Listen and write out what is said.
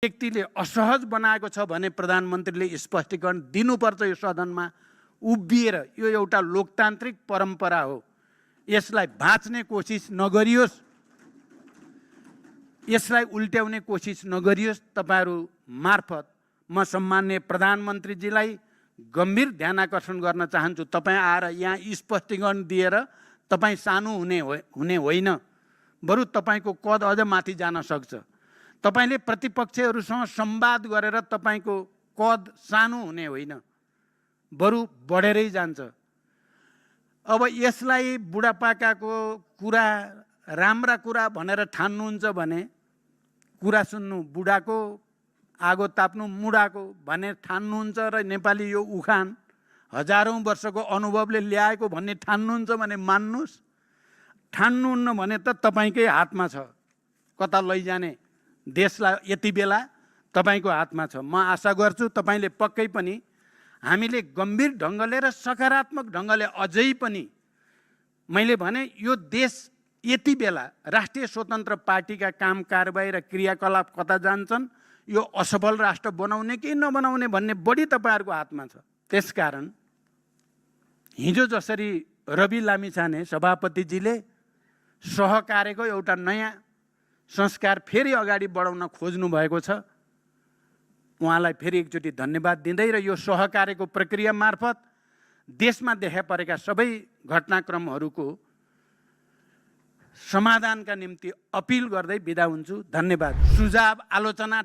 व्यक्तिले असहज बनाएको छ भने प्रधानमन्त्रीले स्पष्टीकरण दिनुपर्छ। यो सदनमा उभिएर यो एउटा लोकतान्त्रिक परम्परा हो, यसलाई भाँच्ने कोसिस नगरियोस्, यसलाई उल्ट्याउने कोसिस नगरियोस्। तपाईहरु मार्फत म सम्माननीय प्रधानमन्त्रीजीलाई गम्भीर ध्यानाकर्षण गर्न चाहन्छु। तपाई आएर यहाँ स्पष्टीकरण दिएर तपाई सानो हुने होइन, बरु तपाईको कद अझ माथि जान सक्छ। तपाईले प्रतिपक्षहरुसँग संवाद गरेर तपाईको कद सानो हुने होइन, बरु बढेरै जान्छ। अब यसलाई बुढापाकाको कुरा, राम्रा कुरा भनेर ठान्नुहुन्छ भने कुरा सुन्नु बुढाको, आगो ताप्नु मुढाको भनेर ठान्नुहुन्छ र नेपाली यो उखान हजारौं वर्षको अनुभवले ल्याएको भन्ने ठान्नुहुन्छ भने मान्नुस्। ठान्नुहुन्न भने त तपाईकै हातमा छ, कता लैजाने देशलाई यति बेला तपाईको हातमा छ। म आशा गर्छु तपाईले पक्कै पनि हामीले गम्भीर ढंगले र सकारात्मक ढंगले अझै पनि, मैले भने यो देश यति बेला राष्ट्रिय स्वतन्त्र पार्टीका काम कारबाही र क्रियाकलाप कता जान्छन्, यो असफल राष्ट्र बनाउने कि नबनाउने भन्ने बढी तपाईहरुको हातमा छ। त्यसकारण हिजो जसरी रवि लामिछाने सभापतिजीले सहकार्यको एउटा नयाँ संस्कार फेरि अगाडि बढाउन खोज्नु भएको छ, उहाँलाई फेरि एकचोटि धन्यवाद दिँदै र यो सहकार्यको प्रक्रिया मार्फत देशमा देखा परेका सबै घटनाक्रमहरूको समाधानका निम्ति अपिल गर्दै बिदा हुन्छु। धन्यवाद। सुझाव, आलोचना,